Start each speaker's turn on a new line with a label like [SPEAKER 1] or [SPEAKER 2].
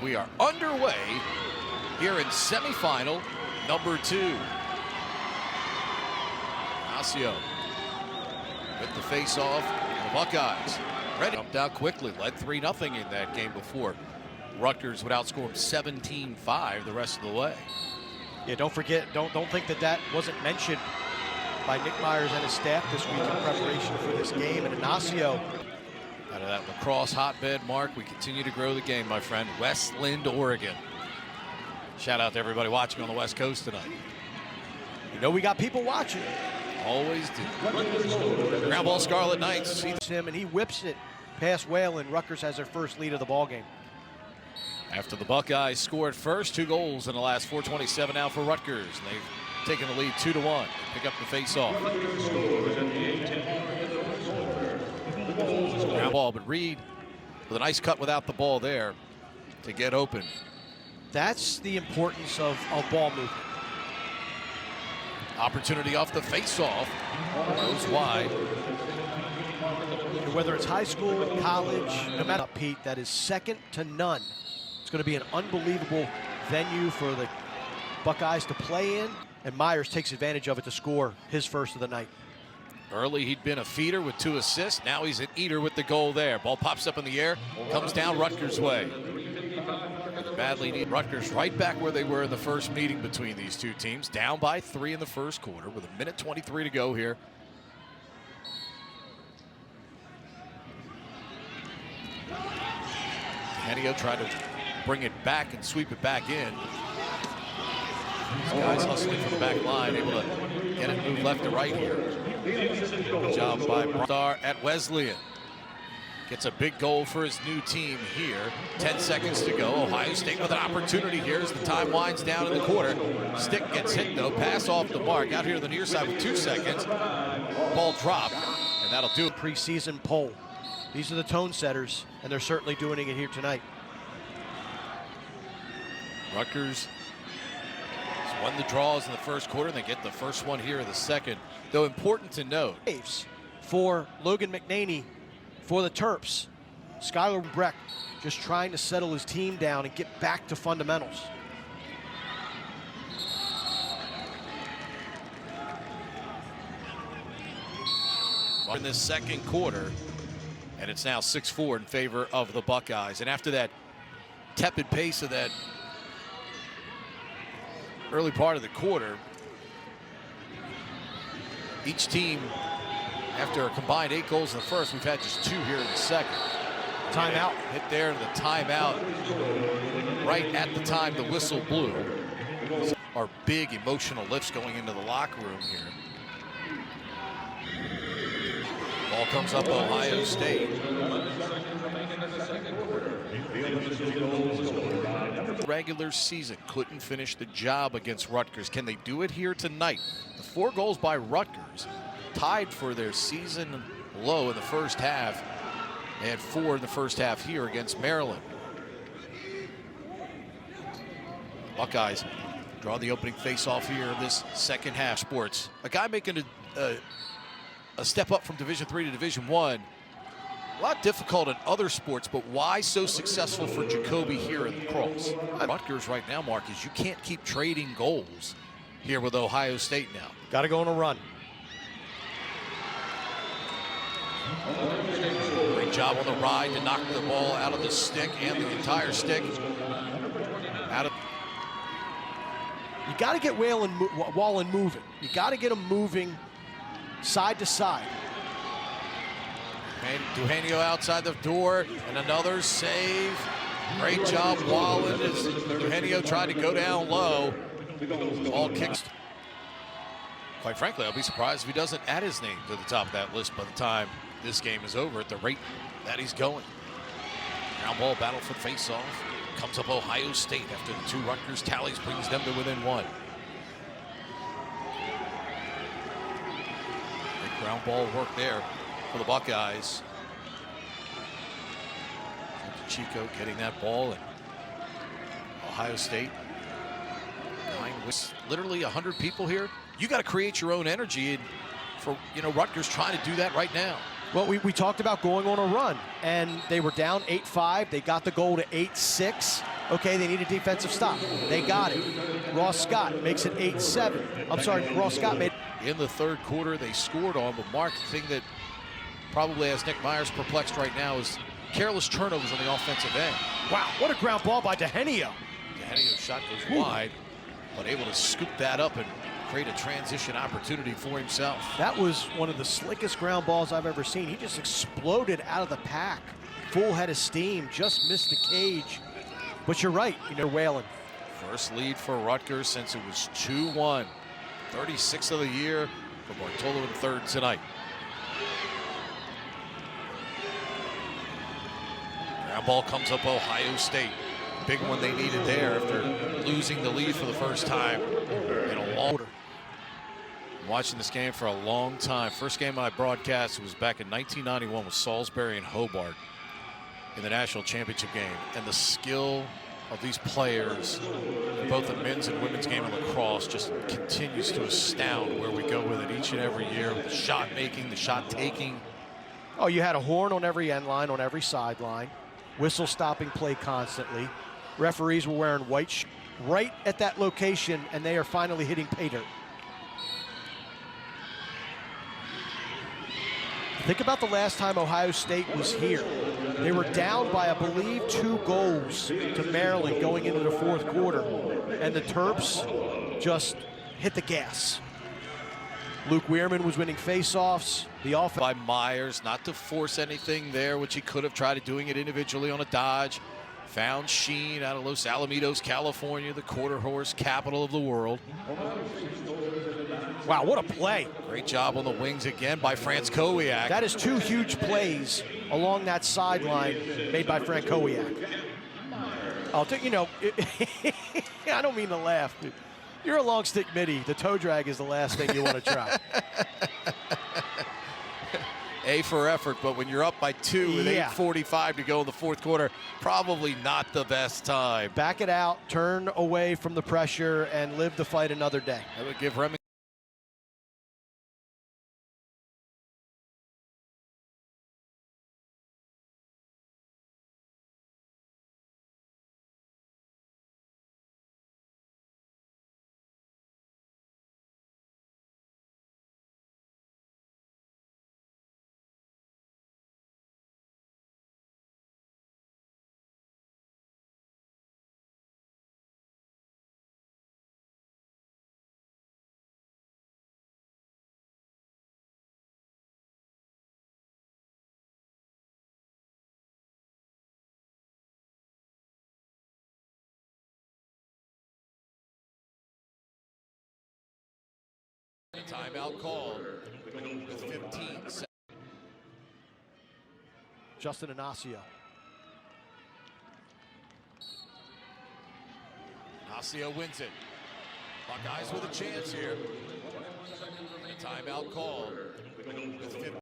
[SPEAKER 1] as we are underway here in semifinal number 2. Inacio with the face-off. The Buckeyes ready. Jumped out quickly, led 3-0 in that game before. Rutgers would outscore them 17-5 the rest of the way.
[SPEAKER 2] Yeah, don't forget, don't think that wasn't mentioned by Nick Myers and his staff this week in preparation for this game. And Inacio,
[SPEAKER 1] out of that Lacrosse hotbed, Mark, we continue to grow the game, my friend. West Linn, Oregon. Shout out to everybody watching on the West Coast tonight.
[SPEAKER 2] You know we got people watching.
[SPEAKER 1] Always do. Ground ball, Scarlet Knights. See
[SPEAKER 2] him, and he whips it past Whalen. Rutgers has their first lead of the ball game.
[SPEAKER 1] After the Buckeyes scored first, 2 goals in the last 4:27 now for Rutgers. And they've taken the lead 2-1. Pick up the face-off. Ground ball, but Reed with a nice cut without the ball there to get open.
[SPEAKER 2] That's the importance of ball movement.
[SPEAKER 1] Opportunity off the face-off. Goes wide.
[SPEAKER 2] And whether it's high school, college, no matter what, Pete, that is second to none. It's going to be an unbelievable venue for the Buckeyes to play in, and Myers takes advantage of it to score his first of the night.
[SPEAKER 1] Early, he'd been a feeder with 2 assists. Now he's an eater with the goal there. Ball pops up in the air, comes down Rutgers' way. Badly need Rutgers right back where they were in the first meeting between these two teams. Down by 3 in the first quarter with 1:23 to go here. Dugenio tried to bring it back and sweep it back in. These guys hustling from the back line, able to get it moved left to right here. Good job by Star at Wesleyan. Gets a big goal for his new team here. 10 seconds to go. Ohio State with an opportunity here as the time winds down in the quarter. Stick gets hit though. Pass off the mark. Out here to the near side with 2 seconds. Ball dropped, and that'll do it.
[SPEAKER 2] Preseason poll. These are the tone setters, and they're certainly doing it here tonight.
[SPEAKER 1] Rutgers has won the draws in the first quarter, and they get the first one here in the second. Though important to note,
[SPEAKER 2] for Logan McNaney for the Terps, Skylar Breck just trying to settle his team down and get back to fundamentals.
[SPEAKER 1] In this second quarter, and it's now 6-4 in favor of the Buckeyes. And after that tepid pace of that early part of the quarter, each team, after a combined 8 goals in the first, we've had just 2 here in the second.
[SPEAKER 2] Timeout.
[SPEAKER 1] Hit there, the timeout right at the time the whistle blew. Our big emotional lifts going into the locker room here. Ball comes up Ohio State. Regular season couldn't finish the job against Rutgers. Can they do it here tonight? The 4 goals by Rutgers, tied for their season low in the first half. They had 4 in the first half here against Maryland. Buckeyes draw the opening face-off here in this second half. Sports. A guy making a step up from Division III to Division I. A lot difficult in other sports, but why so successful for Jacoby here in Lacrosse? Rutgers right now, Mark, is you can't keep trading goals here with Ohio State now.
[SPEAKER 2] Got to go on a run.
[SPEAKER 1] Great job on the ride to knock the ball out of the stick and the entire stick.
[SPEAKER 2] You got to get Wallen moving. You got to get him moving side to side.
[SPEAKER 1] And Dugenio outside the door, and another save. Great job, Wallen, as Dugenio tried to go down low. Ball kicks. Quite frankly, I'll be surprised if he doesn't add his name to the top of that list by the time this game is over at the rate that he's going. Ground ball battle for the face-off. Comes up Ohio State after the 2 Rutgers tallies, brings them to within 1. Great ground ball work there for the Buckeyes. Chico getting that ball, and Ohio State. 9 with literally 100 people here. You got to create your own energy, and for Rutgers trying to do that right now.
[SPEAKER 2] Well, we talked about going on a run, and they were down 8-5. They got the goal to 8-6. Okay, they need a defensive stop. They got it. Ross Scott makes it 8-7. I'm sorry, Ross Scott made
[SPEAKER 1] in the third quarter. They scored on, but Mark, the thing that probably has Nick Myers perplexed right now is careless turnovers on the offensive end.
[SPEAKER 2] Wow, what a ground ball by Dugenio.
[SPEAKER 1] Dugenio's shot goes wide, but able to scoop that up and create a transition opportunity for himself.
[SPEAKER 2] That was one of the slickest ground balls I've ever seen. He just exploded out of the pack. Full head of steam, just missed the cage. But you're right, whaling.
[SPEAKER 1] First lead for Rutgers since it was 2-1. 36th of the year for Bartolo in third tonight. Ground ball comes up Ohio State. Big one they needed there after losing the lead for the first time in a long order. Watching this game for a long time. First game I broadcast was back in 1991 with Salisbury and Hobart in the national championship game. And the skill of these players in both the men's and women's game of lacrosse just continues to astound where we go with it each and every year. The shot making, the shot taking.
[SPEAKER 2] Oh, you had a horn on every end line, on every sideline. Whistle stopping play constantly. Referees were wearing white right at that location, and they are finally hitting pay dirt. Think about the last time Ohio State was here. They were down by, I believe, 2 goals to Maryland going into the fourth quarter, and the Terps just hit the gas. Luke Weirman was winning faceoffs. The offense
[SPEAKER 1] by Myers, not to force anything there, which he could have tried doing it individually on a dodge. Found Sheen out of Los Alamitos, California, the quarter horse capital of the world.
[SPEAKER 2] Wow, what a play.
[SPEAKER 1] Great job on the wings again by Francowiak.
[SPEAKER 2] That is 2 huge plays along that sideline made by Francowiak. I'll take, I don't mean to laugh. You're a long stick midi. The toe drag is the last thing you want to try.
[SPEAKER 1] A for effort, but when you're up by 2 with 8:45 to go in the fourth quarter, probably not the best time.
[SPEAKER 2] Back it out, turn away from the pressure, and live to fight another day.
[SPEAKER 1] That would give Remington timeout call with 15 seconds.
[SPEAKER 2] Justin Inacio.
[SPEAKER 1] Inacio wins it. Buckeyes with a chance here. Timeout call with 15.